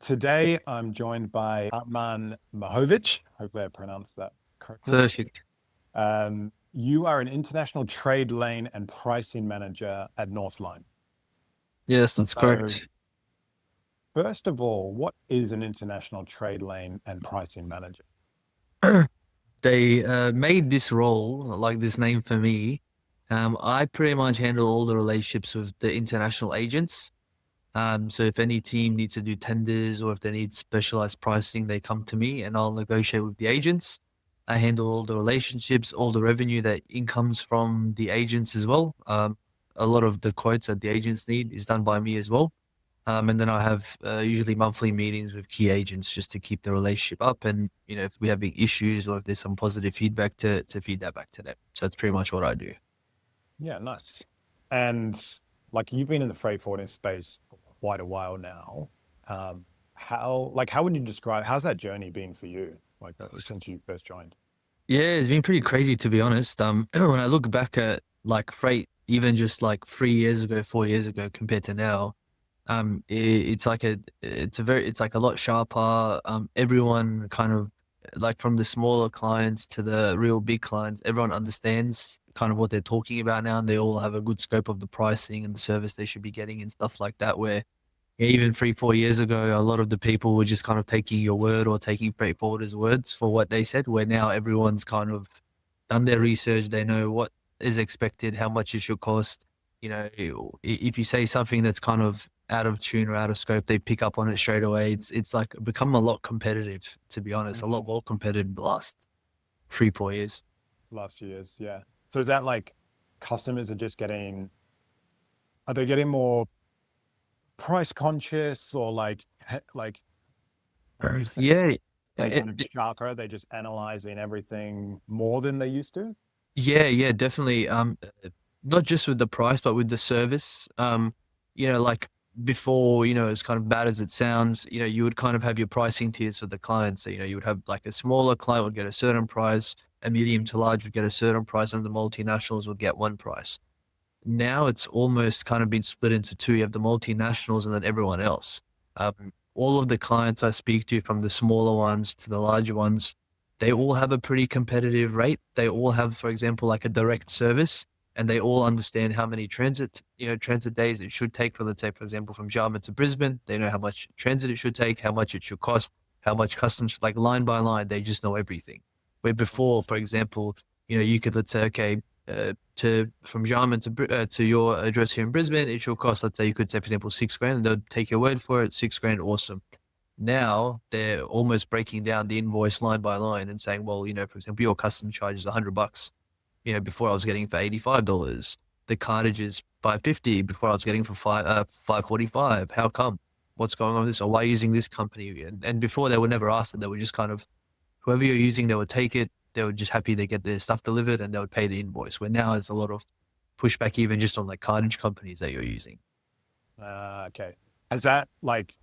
Today I'm joined by Arman Muhović. Hopefully I pronounced that correctly. Perfect. You are an international trade lane and pricing manager at Northline. Yes, that's So, correct. first of all, what is an international trade lane and pricing manager? They made this role, like this name for me. I pretty much handle all the relationships with the international agents. So if any team needs to do tenders or if they need specialized pricing, they come to me and I'll negotiate with the agents. I handle all the relationships, all the revenue that incomes from the agents as well. A lot of the quotes that the agents need is done by me as well. And then I have usually monthly meetings with key agents just to keep the relationship up. And, if we're having issues or if there's some positive feedback to feed that back to them. So that's pretty much what I do. Yeah, nice. And like you've been in the freight forwarding space for quite a while now. How would you describe, how's that journey been for you? Like since you first joined? Yeah, it's been pretty crazy to be honest. When I look back at like freight, even just like 3 years ago, 4 years ago compared to now, it's like a lot sharper. Everyone kind of like from the smaller clients to the real big clients, everyone understands kind of what they're talking about now, and they all have a good scope of the pricing and the service they should be getting and stuff like that. Where even 3, 4 years ago, a lot of the people were just kind of taking your word or taking freight forwarders' words for what they said. Where now everyone's kind of done their research, they know what is expected, how much it should cost. If you say something that's kind of out of tune or out of scope, they pick up on it straight away. It's like become a lot competitive, to be honest, a lot Mhm. more competitive in the last 3, 4 years. Last few years, yeah. So is that like customers are just are they getting more price conscious or like what would you say? Yeah, They it, kind of sharper, they just analyzing everything more than they used to? yeah, definitely. Not just with the price, but with the service. Like before, as kind of bad as it sounds, you would kind of have your pricing tiers for the clients. So, you would have like a smaller client would get a certain price, a medium to large would get a certain price, and the multinationals would get one price. Now it's almost kind of been split into two. You have the multinationals and then everyone else. All of the clients I speak to, from the smaller ones to the larger ones, they all have a pretty competitive rate. They all have, for example, like a direct service, and they all understand how many transit days it should take for, let's say, for example, from Jarman to Brisbane. They know how much transit it should take, how much it should cost, how much customs, like line by line, they just know everything. Where before, for example, you could, let's say, okay, to from Jarman to your address here in Brisbane, it should cost, let's say, you could say, for example, 6 grand, and they'll take your word for it. 6 grand, awesome. Now they're almost breaking down the invoice line by line and saying, well, for example, your custom charge is $100. Before I was getting for $85. The cartage is 550. Before I was getting for 545. How come? What's going on with this? Or why are you using this company? And before they would never ask it. They would just kind of, whoever you're using, they would take it. They were just happy they get their stuff delivered and they would pay the invoice. Where now there's a lot of pushback even just on like cartage companies that you're using. Okay. Has that like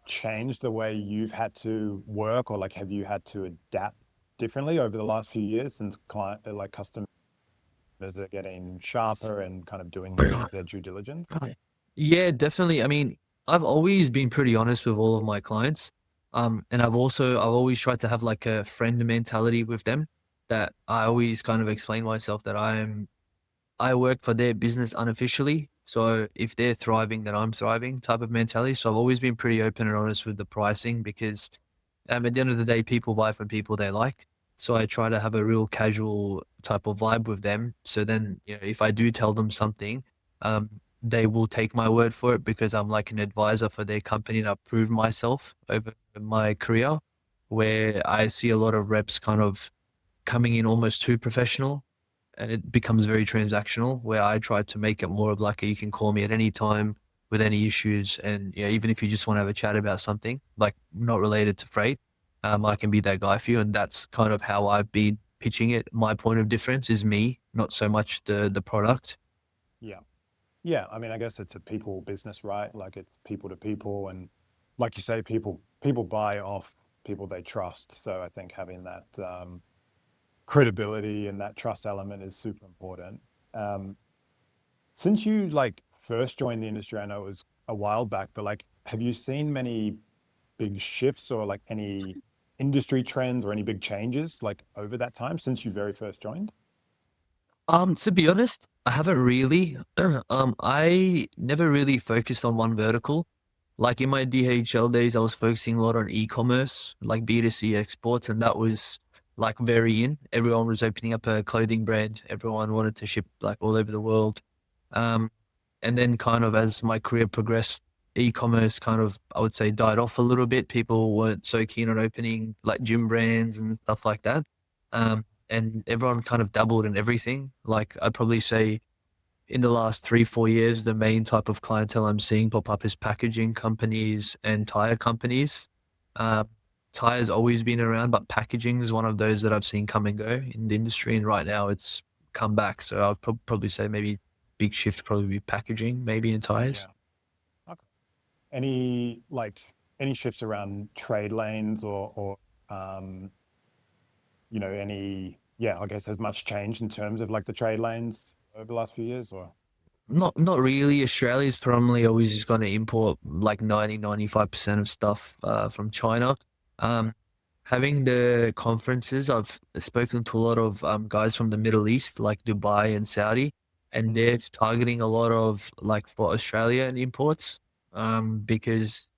changed the way you've had to work or like have you had to adapt differently over the last few years since like customers are getting sharper and kind of doing their due diligence? Right. Yeah, definitely. I mean, I've always been pretty honest with all of my clients. And I've always tried to have like a friend mentality with them, that I always kind of explain myself that I work for their business unofficially. So if they're thriving, then I'm thriving type of mentality. So I've always been pretty open and honest with the pricing, because at the end of the day, people buy from people they like. So I try to have a real casual type of vibe with them. So then, if I do tell them something, they will take my word for it, because I'm like an advisor for their company and I've proved myself over my career, where I see a lot of reps kind of coming in almost too professional, and it becomes very transactional, where I try to make it more of like a, you can call me at any time with any issues. And even if you just want to have a chat about something like not related to freight, I can be that guy for you. And that's kind of how I've been pitching it. My point of difference is me, not so much the product. Yeah. Yeah. I mean, I guess it's a people business, right? Like it's people to people and like you say, people buy off people they trust. So I think having that credibility and that trust element is super important. Um, since you like first joined the industry, I know it was a while back, but like, have you seen many big shifts or like any industry trends or any big changes like over that time since you very first joined? To be honest, I haven't really. I never really focused on one vertical. Like in my DHL days, I was focusing a lot on e-commerce, like B2C exports, and that was like very in. Everyone was opening up a clothing brand. Everyone wanted to ship like all over the world. Um, and then kind of as my career progressed, e-commerce kind of, I would say, died off a little bit. People weren't so keen on opening like gym brands and stuff like that. And everyone kind of dabbled in everything. Like I'd probably say in the last 3, 4 years, the main type of clientele I'm seeing pop up is packaging companies and tire companies. Um, Tire's always been around, but packaging is one of those that I've seen come and go in the industry. And right now it's come back. So I'll probably say maybe big shift probably be packaging, maybe in tires. Yeah. Okay. Any shifts around trade lanes or um, yeah, I guess has much changed in terms of like the trade lanes over the last few years or? Not really. Australia's probably always just going to import like 95% of stuff from China. Um, Having the conferences, I've spoken to a lot of guys from the Middle East, like Dubai and Saudi, and Mm. they're targeting a lot of like for Australian imports because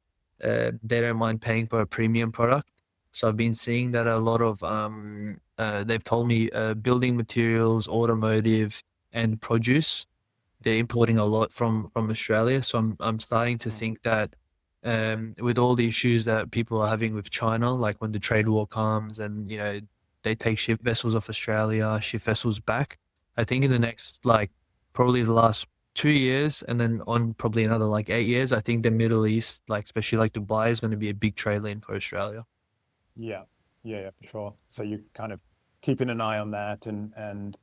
they don't mind paying for a premium product. So I've been seeing that a lot of they've told me building materials, automotive, and produce they're importing a lot from Australia. So I'm starting to Mm. think that with all the issues that people are having with China, like when the trade war comes and they take ship vessels off Australia, ship vessels back. I think in the next like probably the last 2 years and then on probably another like 8 years, I think the Middle East, like especially like Dubai, is going to be a big trade lane for Australia. Yeah. Yeah, for sure. So you're kind of keeping an eye on that and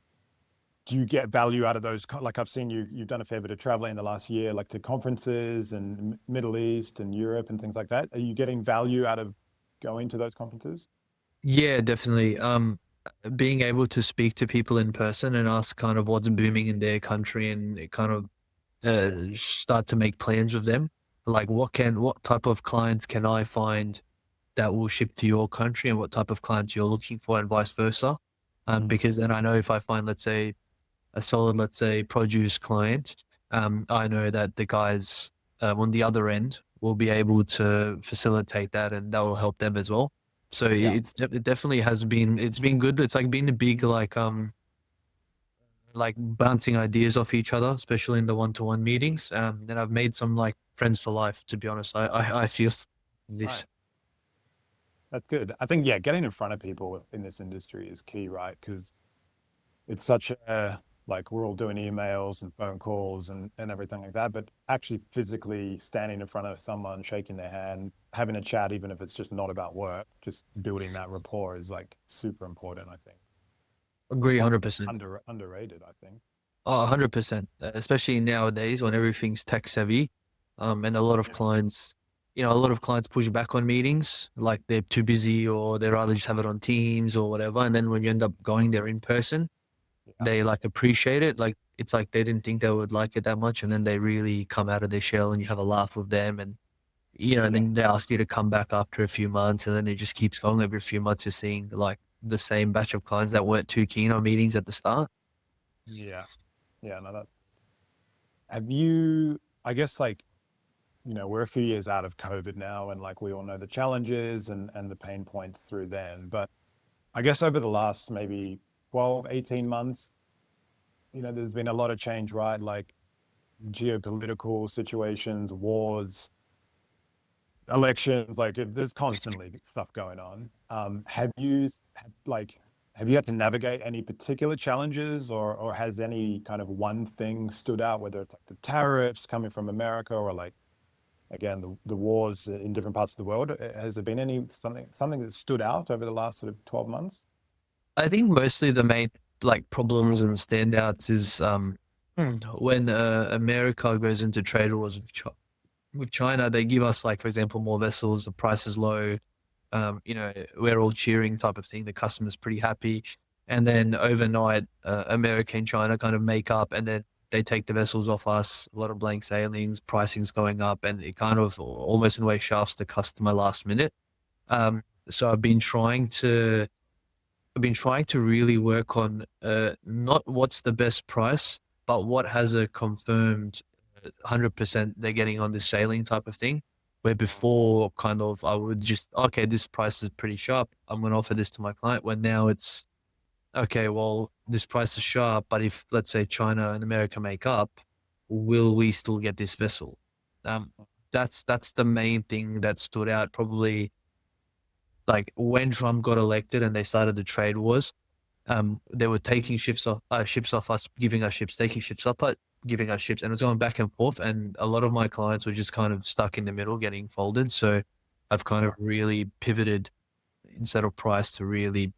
do you get value out of those? Like I've seen you've done a fair bit of traveling in the last year, like to conferences and Middle East and Europe and things like that. Are you getting value out of going to those conferences? Yeah, definitely. Being able to speak to people in person and ask kind of what's booming in their country and it kind of start to make plans with them. Like what type of clients can I find that will ship to your country and what type of clients you're looking for and vice versa. Mm. Because then I know if I find, let's say, a solid, let's say, produce client, I know that the guys on the other end will be able to facilitate that and that will help them as well. So Yeah. it definitely has been, it's been good. It's like been a big like bouncing ideas off each other, especially in the one-to-one meetings. And I've made some like friends for life, to be honest. I feel Right. this. That's good. I think, yeah, getting in front of people in this industry is key, right? Because it's such a, like we're all doing emails and phone calls and everything like that, but actually physically standing in front of someone, shaking their hand, having a chat, even if it's just not about work, just building that rapport is like super important, I think. Agree One 100%. underrated, I think. Oh, 100%. Especially nowadays when everything's tech savvy, and a lot of Yeah. clients, a lot of clients push back on meetings, like they're too busy or they rather just have it on Teams or whatever. And then when you end up going there in person, Yeah. they like appreciate it. Like it's like they didn't think they would like it that much, and then they really come out of their shell, and you have a laugh with them, and and Yeah. then they ask you to come back after a few months, and then it just keeps going. Every few months, you're seeing like the same batch of clients that weren't too keen on meetings at the start. Yeah. Yeah. No, that have you, I guess like, we're a few years out of COVID now, and like we all know the challenges and the pain points through then. But I guess over the last maybe 12, 18 months, there's been a lot of change, right? Like geopolitical situations, wars, elections, like there's constantly stuff going on. Like, have you had to navigate any particular challenges or has any kind of one thing stood out, whether it's like the tariffs coming from America or like, again, the wars in different parts of the world? Has there been something that stood out over the last sort of 12 months? I think mostly the main like problems and standouts is when America goes into trade wars with China, they give us like for example more vessels, the price is low, we're all cheering type of thing. The customer's pretty happy, and then overnight, America and China kind of make up, and then they take the vessels off us, a lot of blank sailings, pricing's going up, and it kind of almost in a way shafts the customer last minute. So I've been trying to really work on not what's the best price, but what has a confirmed 100% they're getting on this sailing type of thing. Where before, kind of, I would just, okay, this price is pretty sharp. I'm going to offer this to my client. When now it's, okay, well, this price is sharp, but if, let's say, China and America make up, will we still get this vessel? That's the main thing that stood out probably, like when Trump got elected and they started the trade wars. They were taking ships off us, giving us ships, taking ships up, but giving us ships, and it was going back and forth. And a lot of my clients were just kind of stuck in the middle, getting folded. So I've kind of really pivoted instead of price to really,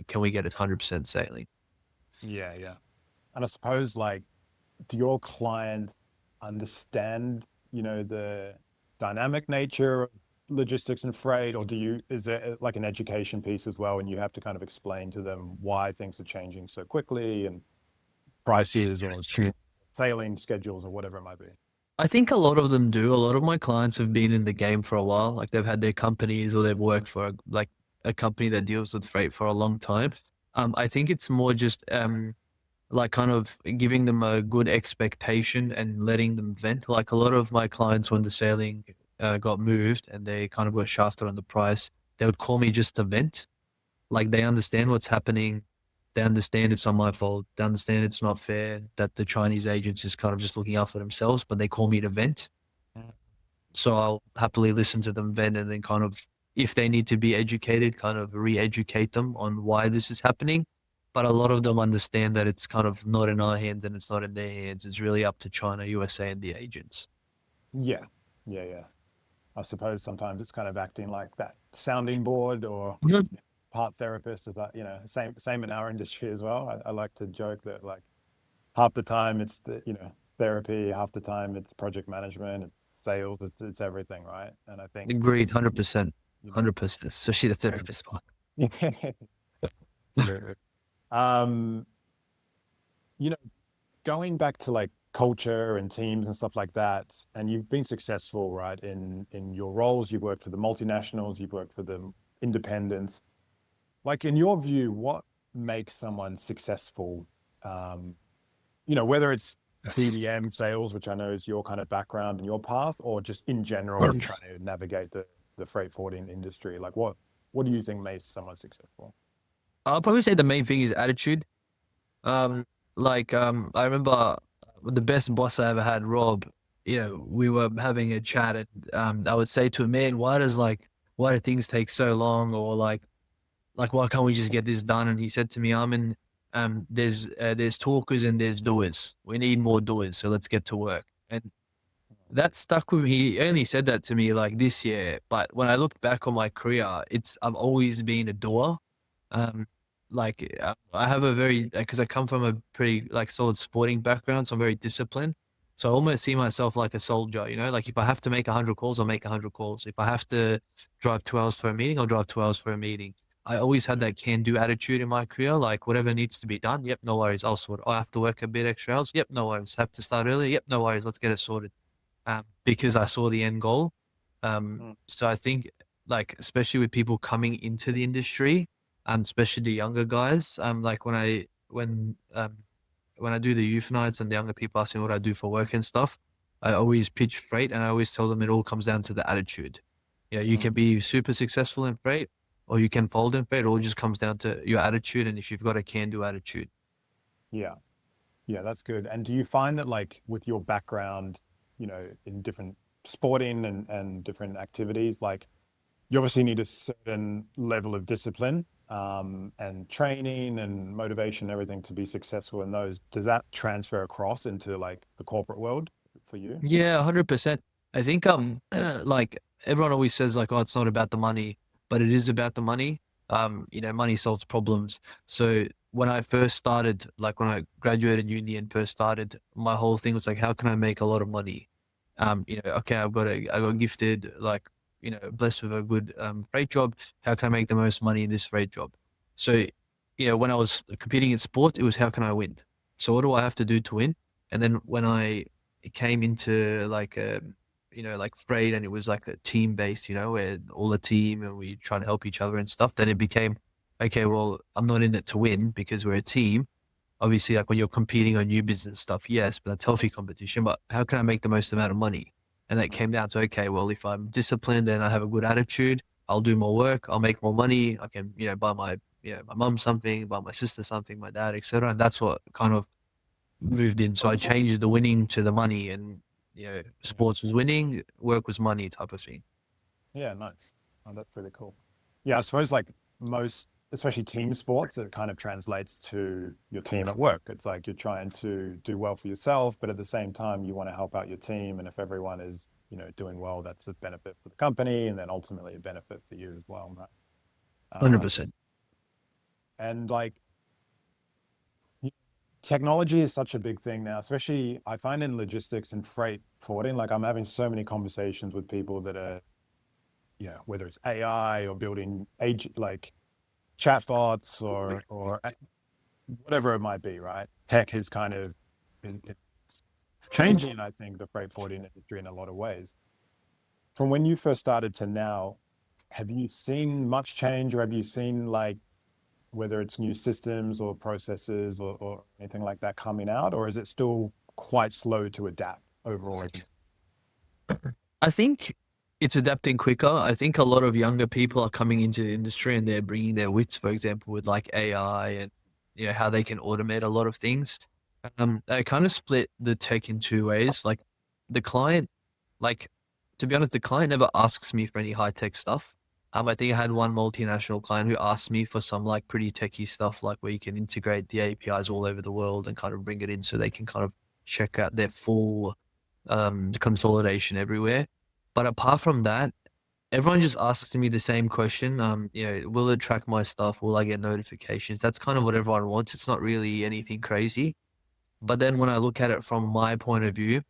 can we get it 100% sailing? Yeah, yeah. And I suppose like, do your clients understand, the dynamic nature of logistics and freight, or is there like an education piece as well, and you have to kind of explain to them why things are changing so quickly and prices or sailing schedules or whatever it might be? I think a lot of them do. A lot of my clients have been in the game for a while. Like they've had their companies or they've worked for like a company that deals with freight for a long time. I think it's more just like kind of giving them a good expectation and letting them vent. Like a lot of my clients, when the sailing got moved and they kind of got shafted on the price, they would call me just to vent. Like they understand what's happening. They understand it's not my fault. They understand it's not fair that the Chinese agents is kind of just looking after themselves, but they call me to vent. So I'll happily listen to them vent and then kind of, if they need to be educated, kind of re-educate them on why this is happening. But a lot of them understand that it's kind of not in our hands and it's not in their hands. It's really up to China, USA, and the agents. Yeah, yeah, yeah. I suppose sometimes it's kind of acting like that sounding board or part therapist. Is that, same in our industry as well. I like to joke that like half the time it's the, therapy, half the time it's project management, it's sales, it's everything, right? And I think, Agreed, 100%, you know, 100%. Especially the therapist part. absolutely. Um, you know, going back to like culture and teams and stuff like that, and you've been successful, right, in your roles. You've worked for the multinationals, you've worked for the independents. Like in your view, what makes someone successful? Whether it's CDM sales, which I know is your kind of background and your path, or just in general trying to navigate the freight forwarding industry. Like what do you think makes someone successful? I'll probably say the main thing is attitude. I remember the best boss I ever had, Rob. We were having a chat, and I would say to him, "Man, why do things take so long?" Or like why can't we just get this done? And he said to me, "Armin, there's talkers and there's doers. We need more doers, so let's get to work." And that stuck with me. He only said that to me like this year, but when I look back on my career, I've always been a doer. Um, I have a very, because I come from a pretty like solid sporting background, so I'm very disciplined. So I almost see myself like a soldier, like if I have to make 100 calls, I'll make 100 calls. If I have to drive 2 hours for a meeting, I'll drive 2 hours for a meeting. I always had that can-do attitude in my career, like whatever needs to be done, yep, no worries, I'll sort it. I have to work a bit extra hours, yep, no worries. Have to start early, yep, no worries, let's get it sorted. Because I saw the end goal. So I think like, especially with people coming into the industry, especially the younger guys, like when I do the youth nights and the younger people ask me what I do for work and stuff, I always pitch freight and I always tell them it all comes down to the attitude. You can be super successful in freight or you can fold in freight. It all just comes down to your attitude and if you've got a can-do attitude. Yeah. Yeah, that's good. And do you find that like with your background, in different sporting and different activities, like you obviously need a certain level of discipline, and training and motivation and everything to be successful in those. Does that transfer across into like the corporate world for you? Yeah, 100%. I think like everyone always says like, oh, it's not about the money, but it is about the money. Money solves problems. So when I first started, like when I graduated uni and first started, my whole thing was like, how can I make a lot of money? Okay, I got gifted, like, blessed with a good freight job. How can I make the most money in this freight job? So, when I was competing in sports, it was how can I win? So what do I have to do to win? And then when I came into like a, like freight, and it was like a team based, where all the team and we try to help each other and stuff, then it became, okay, well, I'm not in it to win because we're a team. Obviously, like when you're competing on new business stuff, yes, but that's healthy competition. But how can I make the most amount of money? And that came down to, okay, well, if I'm disciplined and I have a good attitude, I'll do more work, I'll make more money. I can, buy my mum something, buy my sister something, my dad, etc. And that's what kind of moved in. So I changed the winning to the money, and sports was winning, work was money type of thing. Yeah, nice. Oh, that's really cool. Yeah, I suppose like most, especially team sports, it kind of translates to your team at work. It's like you're trying to do well for yourself, but at the same time, you want to help out your team. And if everyone is, doing well, that's a benefit for the company, and then ultimately a benefit for you as well, right? 100%. And like technology is such a big thing now, especially I find in logistics and freight forwarding. Like I'm having so many conversations with people that are, whether it's AI or building like chatbots or whatever it might be, right? Tech is kind of changing, I think, the freight forwarding industry in a lot of ways. From when you first started to now, have you seen much change, or have you seen like whether it's new systems or processes or anything like that coming out, or is it still quite slow to adapt overall? I think it's adapting quicker. I think a lot of younger people are coming into the industry and they're bringing their wits, for example, with like AI and how they can automate a lot of things. I kind of split the tech in two ways. Like the client, like to be honest, the client never asks me for any high tech stuff. I think I had one multinational client who asked me for some like pretty techie stuff, like where you can integrate the APIs all over the world and kind of bring it in so they can kind of check out their full consolidation everywhere. But apart from that, everyone just asks me the same question. Will it track my stuff? Will I get notifications? That's kind of what everyone wants. It's not really anything crazy. But then when I look at it from my point of view,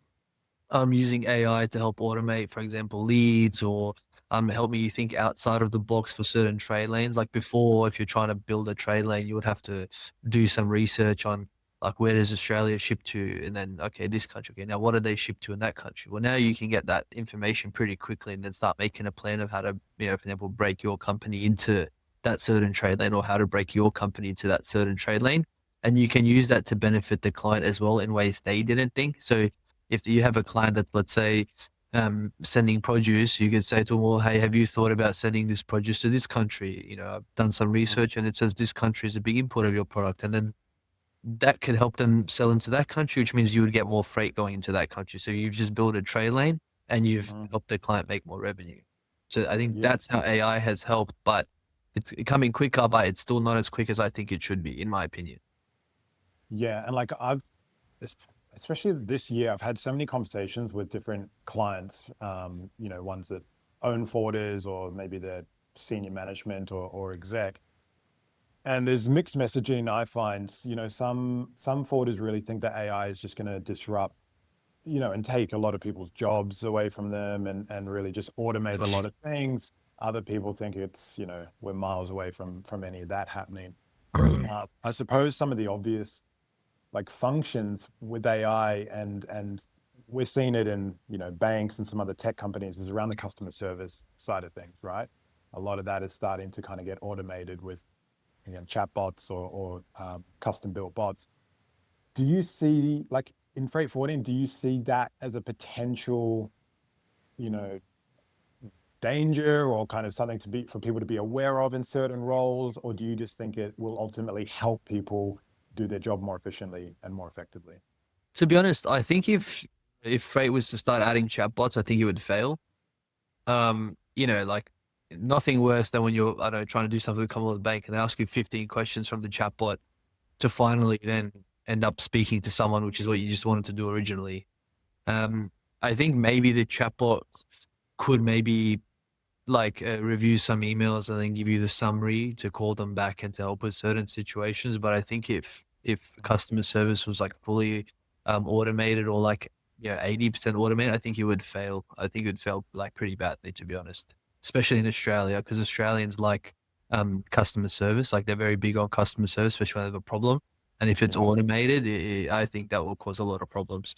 I'm using AI to help automate, for example, leads, or help me think outside of the box for certain trade lanes. Like before, if you're trying to build a trade lane, you would have to do some research on like where does Australia ship to, and then okay, this country. Okay, now what do they ship to in that country? Well, now you can get that information pretty quickly, and then start making a plan of how to, for example, break your company into that certain trade lane, or how to break your company into that certain trade lane. And you can use that to benefit the client as well in ways they didn't think. So if you have a client that, let's say, sending produce, you could say to them, well, hey, have you thought about sending this produce to this country? I've done some research and it says this country is a big importer of your product. And then that could help them sell into that country, which means you would get more freight going into that country. So you've just built a trade lane and you've helped the client make more revenue. So I think that's how AI has helped, but it's coming quicker, but it's still not as quick as I think it should be, in my opinion. Yeah, and like especially this year, I've had so many conversations with different clients, ones that own forwarders or maybe they're senior management or exec. And there's mixed messaging, I find. Some forwarders really think that AI is just going to disrupt, and take a lot of people's jobs away from them and really just automate a lot of things. Other people think it's, we're miles away from any of that happening. I suppose some of the obvious like functions with AI and we're seeing it in, banks and some other tech companies is around the customer service side of things, right? A lot of that is starting to kind of get automated with, chatbots or custom built bots. Do you see, like in freight forwarding, do you see that as a potential, you know, danger or kind of something for people to be aware of in certain roles? Or do you just think it will ultimately help people do their job more efficiently and more effectively? To be honest, I think if freight was to start adding chatbots, I think it would fail. Like nothing worse than when you're, I don't know, trying to do something with Commonwealth Bank and they ask you 15 questions from the chatbot to finally then end up speaking to someone, which is what you just wanted to do originally. I think maybe the chatbot could maybe like review some emails and then give you the summary to call them back and to help with certain situations. But I think if customer service was like fully automated or like 80% automated, I think it would fail. I think it would fail like pretty badly, to be honest, especially in Australia, because Australians like customer service. Like they're very big on customer service, especially when they have a problem. And if it's Yeah. automated, I think that will cause a lot of problems.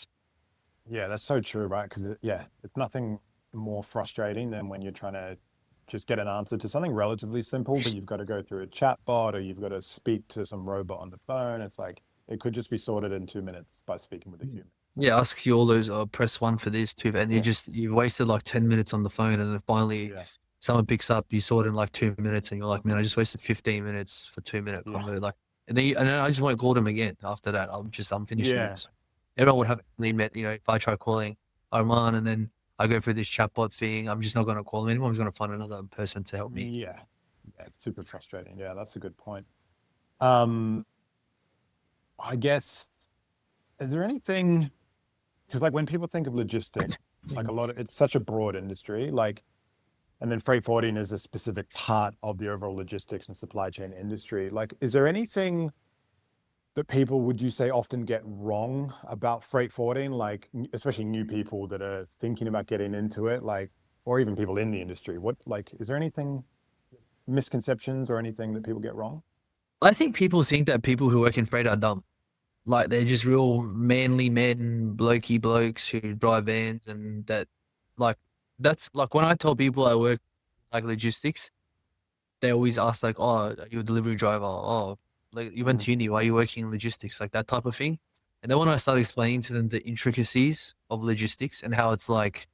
Yeah, that's so true, right? Because yeah, it's nothing more frustrating than when you're trying to just get an answer to something relatively simple, but you've got to go through a chat bot or you've got to speak to some robot on the phone. It's like it could just be sorted in 2 minutes by speaking with a human. Yeah, asks you all those, press one for this, two, and Yeah, you wasted like 10 minutes on the phone, and then finally yeah, someone picks up, you sort in like 2 minutes, and you're like, man, I just wasted 15 minutes for 2 minute yeah, convo. Like, and then I just won't call them again after that. I'm finished with it. yeah, So everyone would yeah, have met, if I try calling Arman and then I go through this chatbot thing, I'm just not going to call them anymore. I'm just going to find another person to help me. yeah. Yeah, it's super frustrating. Yeah, that's a good point. Um, I guess, is there anything, because like when people think of logistics, like a lot of it's such a broad industry, like, and then freight forwarding is a specific part of the overall logistics and supply chain industry. Like, is there anything that people would you say often get wrong about freight forwarding, like especially new people that are thinking about getting into it, like, or even people in the industry? What, like, is there anything misconceptions or anything that people get wrong? I think people think that people who work in freight are dumb. Like they're just real manly men, blokey blokes who drive vans, and like, that's like when I tell people I work like logistics, they always ask like, "Oh, are you a delivery driver? Oh, like you went Mm, to uni, why are you working in logistics?" Like that type of thing. And then when I start explaining to them the intricacies of logistics and how it's like,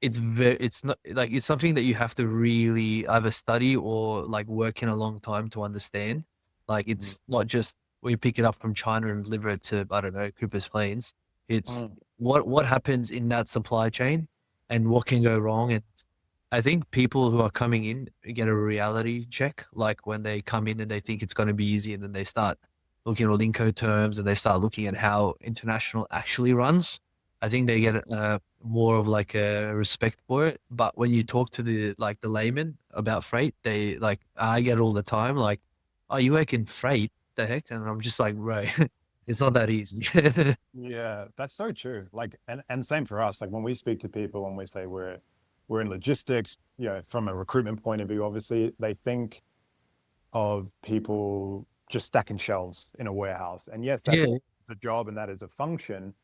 it's not like it's something that you have to really either study or like work in a long time to understand. Like mm, it's not just we pick it up from China and deliver it to, I don't know, Cooper's Plains. It's mm, what happens in that supply chain and what can go wrong. And I think people who are coming in get a reality check, like when they come in and they think it's going to be easy, and then they start looking at all Incoterms and they start looking at how international actually runs. I think they get more of like a respect for it. But when you talk to the layman about freight, they like, I get it all the time, like, "Oh, you work in freight? The heck?" And I'm just like, "Right, it's not that easy." yeah, that's so true. Like, and same for us. Like when we speak to people and we say we're in logistics, you know, from a recruitment point of view, obviously they think of people just stacking shelves in a warehouse. And yes, that Yeah, is a job and that is a function,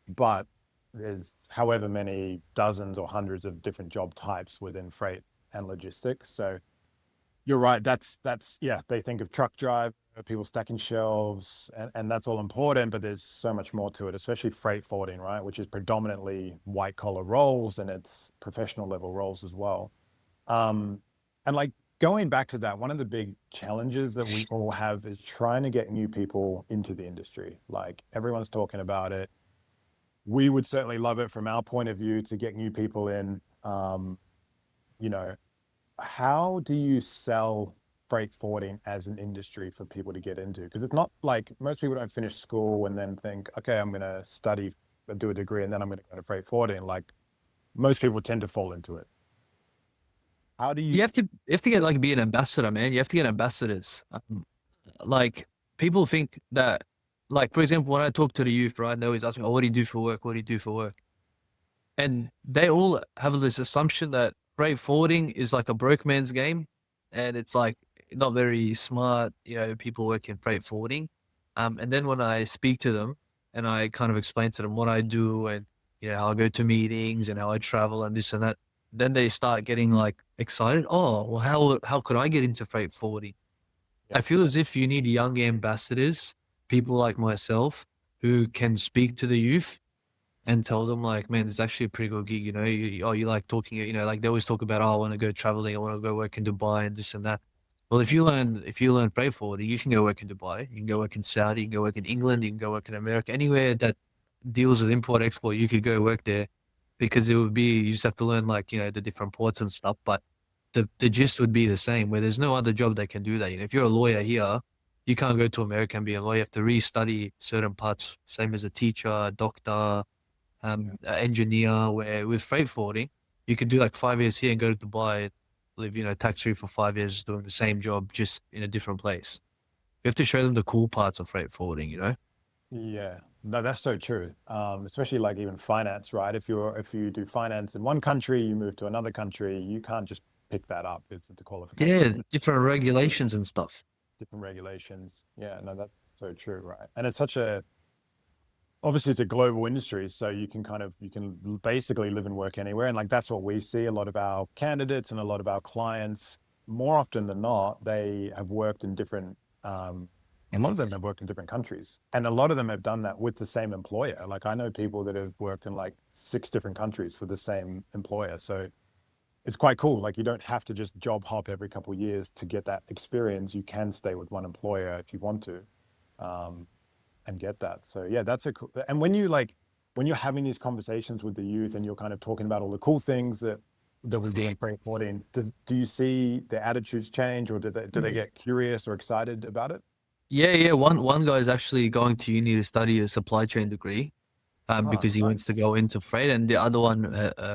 but there's however many dozens or hundreds of different job types within freight and logistics. So you're right. That's yeah. They think of truck drive, people stacking shelves, and that's all important. But there's so much more to it, especially freight forwarding, right? Which is predominantly white collar roles and it's professional level roles as well. Um, and like going back to that, one of the big challenges that we all have is trying to get new people into the industry. Like everyone's talking about it. We would certainly love it from our point of view to get new people in. You know, how do you sell freight forwarding as an industry for people to get into? Because it's not like most people don't finish school and then think, okay, I'm going to study, do a degree, and then I'm going to go to freight forwarding. Like most people tend to fall into it. How do you? you have to get like be an ambassador, man. You have to get ambassadors. Like people think that, like for example, when I talk to the youth, right, they always ask me, "Oh, what do you do for work? What do you do for work?" And they all have this assumption that freight forwarding is like a broke man's game, and it's like not very smart, people work in freight forwarding. And then when I speak to them and I kind of explain to them what I do and how I go to meetings and how I travel and this and that, then they start getting like excited. Oh, well, how could I get into freight forwarding? Yeah, I feel as if you need young ambassadors, people like myself, who can speak to the youth and tell them like, man, it's actually a pretty good gig. You like talking, like they always talk about, oh, I want to go traveling, I want to go work in Dubai and this and that. Well, if you learn freight forwarding, you can go work in Dubai, you can go work in Saudi, you can go work in England, you can go work in America, anywhere that deals with import export, you could go work there, because it would be, you just have to learn like the different ports and stuff, but the gist would be the same. Where there's no other job that can do that. If you're a lawyer here, you can't go to America and be a lawyer. You have to restudy certain parts, same as a teacher, a doctor, yeah, engineer. Where with freight forwarding, you could do like 5 years here and go to Dubai, live tax free for 5 years, doing the same job just in a different place. You have to show them the cool parts of freight forwarding. yeah. No, that's so true. Especially like even finance, right? If you do finance in one country, you move to another country, you can't just pick that up. It's the qualification, Yeah, different regulations and stuff. different regulations. Yeah, no, that. So true, right? And it's such a, obviously it's a global industry, so you can basically live and work anywhere. And like, that's what we see. A lot of our candidates and a lot of our clients, more often than not, they have worked in different, a lot of them have worked in different countries. And a lot of them have done that with the same employer. Like, I know people that have worked in like 6 different countries for the same employer. So it's quite cool. Like, you don't have to just job hop every couple of years to get that experience. You can stay with one employer if you want to. And get that. So yeah, that's a cool. And when you're having these conversations with the youth and you're kind of talking about all the cool things that we do in freight forwarding, do you see their attitudes change, or do they get curious or excited about it? Yeah. One guy is actually going to uni to study a supply chain degree, Oh, because he nice. wants to go into freight, and the other one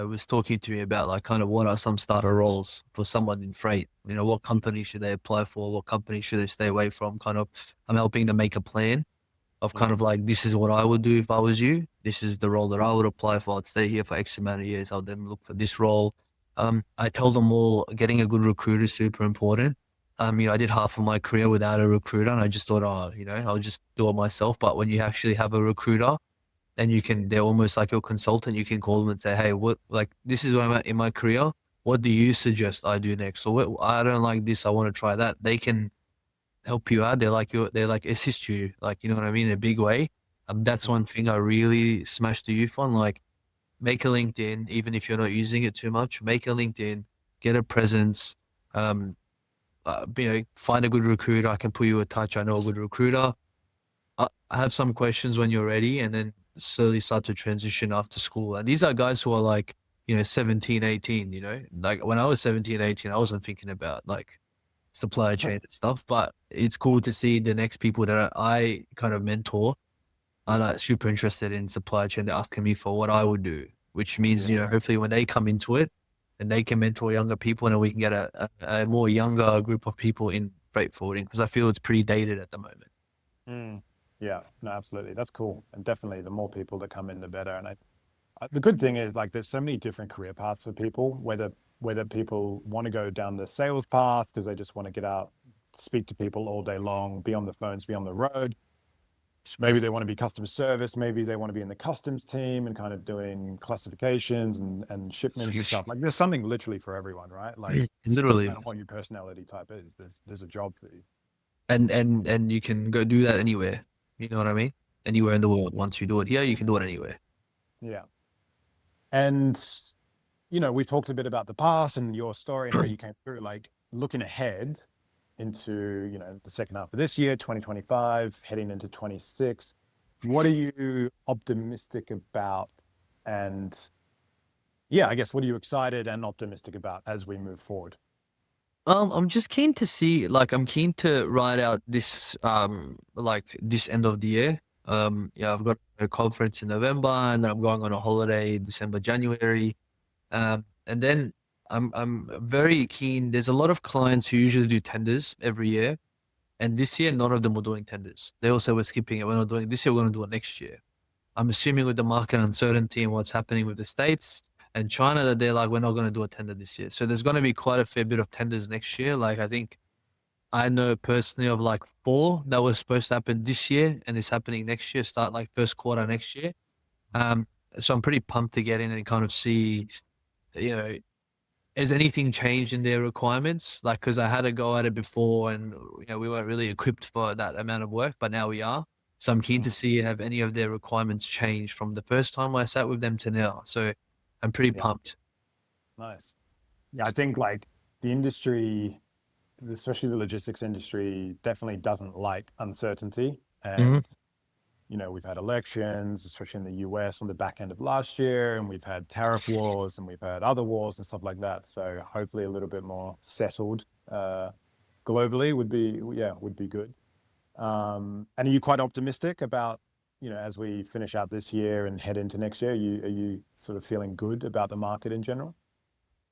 was talking to me about like kind of what are some starter roles for someone in freight. You know, what company should they apply for? What company should they stay away from? Kind of, I'm helping them make a plan of kind Mm, of like, this is what I would do if I was you. This is the role that I would apply for. I'd stay here for X amount of years. I'll then look for this role. I told them all getting a good recruiter is super important. I did half of my career without a recruiter, and I just thought, oh, I'll just do it myself. But when you actually have a recruiter, and they're almost like your consultant, you can call them and say, hey, like, this is where I'm at in my career. What do you suggest I do next? Or what, I don't like this. I want to try that. They can help you out. They're like assist you, like, you know what I mean, in a big way. That's mm, one thing I really smash the youth on. Like, make a LinkedIn, even if you're not using it too much. Make a LinkedIn, get a presence. Um, find a good recruiter. I can put you in touch. I know a good recruiter. I have some questions when you're ready, and then slowly start to transition after school. And these are guys who are like, 17, 18, like when I was 17, 18, I wasn't thinking about like supply chain and stuff, but it's cool to see the next people that I kind of mentor are like super interested in supply chain. They're asking me for what I would do, which means, yeah. hopefully when they come into it and they can mentor younger people, and then we can get a more younger group of people in freight forwarding, because I feel it's pretty dated at the moment. Mm, yeah, no, absolutely. That's cool. And definitely the more people that come in, the better. And the good thing is, like, there's so many different career paths for people, whether people want to go down the sales path because they just want to get out, speak to people all day long, be on the phones, be on the road. Maybe they want to be customer service. Maybe they want to be in the customs team and kind of doing classifications and shipments and stuff. Like, there's something literally for everyone, right? Like, doesn't Literally. matter what your personality type is. There's a job for you. And you can go do that anywhere. You know what I mean? Anywhere in the world. Once you do it here, you can do it anywhere. Yeah. And we've talked a bit about the past and your story and how you came through. Like, looking ahead into, the second half of this year, 2025, heading into 26, what are you optimistic about? And yeah, I guess, what are you excited and optimistic about as we move forward? I'm just keen to see, like, I'm keen to ride out this, like this end of the year. Yeah, I've got a conference in November, and then I'm going on a holiday December, January. And then I'm very keen. There's a lot of clients who usually do tenders every year, and this year none of them were doing tenders. They also were skipping it. We're not doing it this year. We're going to do it next year. I'm assuming with the market uncertainty and what's happening with the States and China, that they're like, we're not going to do a tender this year. So there's going to be quite a fair bit of tenders next year. Like, I think I know personally of like 4 that was supposed to happen this year and it's happening next year, start like first quarter next year. Um, so I'm pretty pumped to get in and kind of see, you know, has anything changed in their requirements? Like, because I had to go at it before, and we weren't really equipped for that amount of work, but now we are. So I'm keen to Mm, see, have any of their requirements changed from the first time I sat with them to now. So I'm pretty yeah, pumped. nice. Yeah, I think like the industry, especially the logistics industry, definitely doesn't like uncertainty. Hmm. And we've had elections, especially in the US on the back end of last year, and we've had tariff wars and we've had other wars and stuff like that. So hopefully a little bit more settled globally would be good. And are you quite optimistic about, as we finish out this year and head into next year, are you sort of feeling good about the market in general?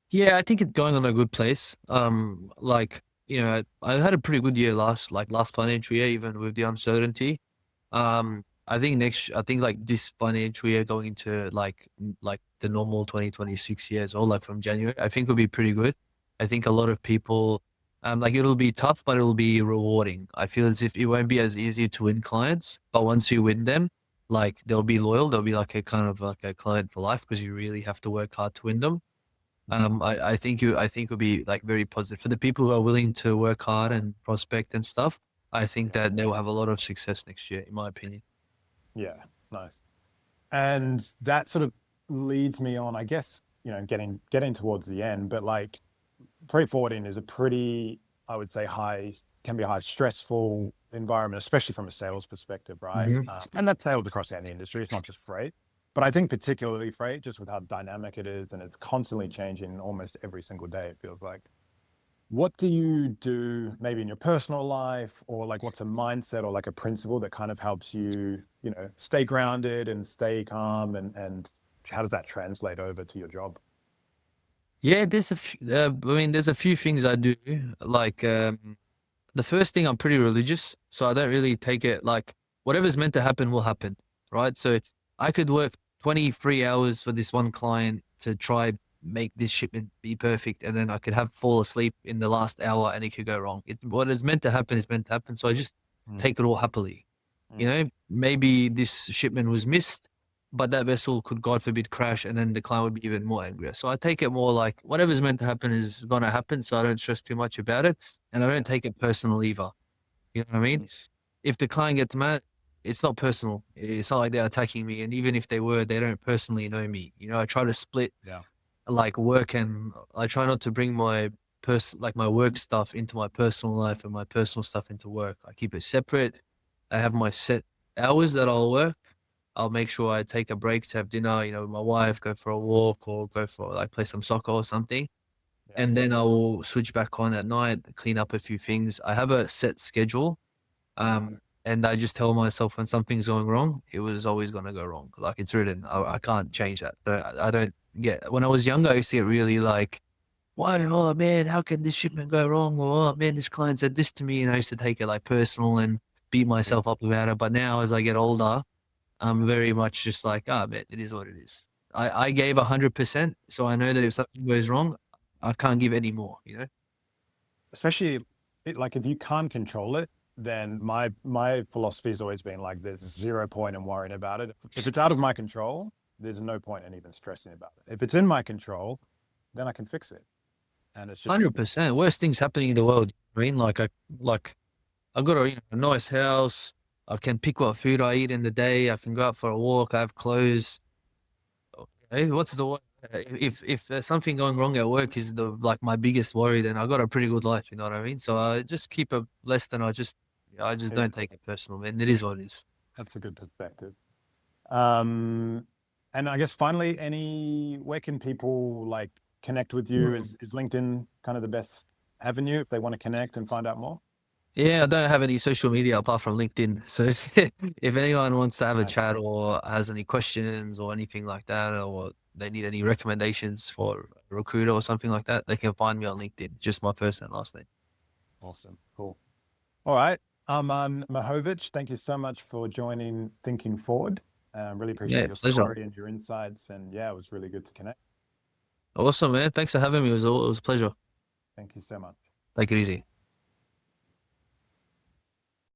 Yeah, I think it's going on a good place. Like, I had a pretty good year last financial year, even with the uncertainty. I think like this financial year going into like the normal 2026 years, or like from January, I think will be pretty good. I think a lot of people Like it'll be tough, but it'll be rewarding. I feel as if it won't be as easy to win clients, but once you win them, like they'll be loyal. They'll be like a kind of like a client for life because you really have to work hard to win them. I think it'll be like very positive for the people who are willing to work hard and prospect and stuff. I think that they will have a lot of success next year, in my opinion. Yeah, nice. And that sort of leads me on, I guess, you know, getting towards the end, but like freight forwarding is a pretty, I would say, can be a high stressful environment, especially from a sales perspective, right? Mhm. And that's sales across any industry. It's not just freight, but I think particularly freight, just with how dynamic it is, and it's constantly changing almost every single day, it feels like. What do you do maybe in your personal life, or like what's a mindset or like a principle that kind of helps you, you know, stay grounded and stay calm, and how does that translate over to your job? Yeah, there's a few things I do. Like, the first thing, I'm pretty religious, so I don't really take it like whatever's meant to happen will happen, right? So I could work 23 hours for this one client to try make this shipment be perfect, and then I could have fall asleep in the last hour and it could go wrong. What is meant to happen is meant to happen. So I just Mm, take it all happily. You mm, know, maybe this shipment was missed, but that vessel could, God forbid, crash, and then the client would be even more angry. So I take it more like whatever's meant to happen is gonna happen. So I don't stress too much about it, and I don't take it personal either. You know what I mean? If the client gets mad, it's not personal. It's not like they're attacking me, and even if they were, they don't personally know me. You know, I try to split yeah. like work, and I try not to bring my my work stuff into my personal life and my personal stuff into work. I keep it separate. I have my set hours that I'll work. I'll make sure I take a break to have dinner, you know, with my wife, go for a walk or go for like play some soccer or something. Yeah. And then I will switch back on at night, clean up a few things. I have a set schedule. And I just tell myself when something's going wrong, it was always going to go wrong. Like it's written. I can't change that. So I don't get, when I was younger, I used to get really like, why, oh man, how can this shipment go wrong? Or, oh man, this client said this to me. And I used to take it like personal and beat Yeah. myself up about it. But now as I get older, I'm very much just like, ah, man, it is what it is. I gave 100%. So I know that if something goes wrong, I can't give any more, you know? Especially like if you can't control it, then my philosophy has always been like there's zero point in worrying about it. If it's out of my control, there's no point in even stressing about it. If it's in my control, then I can fix it. And it's just 100%. Worst things happening in the world. I mean, I've got a, you know, a nice house. I can pick what food I eat in the day. I can go out for a walk. I have clothes. Hey, what's the wor- if there's something going wrong at work is the like my biggest worry, then I got a pretty good life. You know what I mean? So I just keep it less than I just yeah, don't take it personal, man. It is what it is. that's a good perspective. Um, and I guess finally, where can people like connect with you? Is LinkedIn kind of the best avenue if they want to connect and find out more? Yeah, I don't have any social media apart from LinkedIn. So if anyone wants to have a Okay. chat or has any questions or anything like that, or they need any recommendations for a recruiter or something like that, they can find me on LinkedIn. Just my first and last name. Awesome. Cool. All right. Arman Muhović, thank you so much for joining Thinking Forward. Really appreciate Yeah, your pleasure. story and your insights. And yeah, it was really good to connect. Awesome, man. Thanks for having me. It was a pleasure. Thank you so much. Take it easy.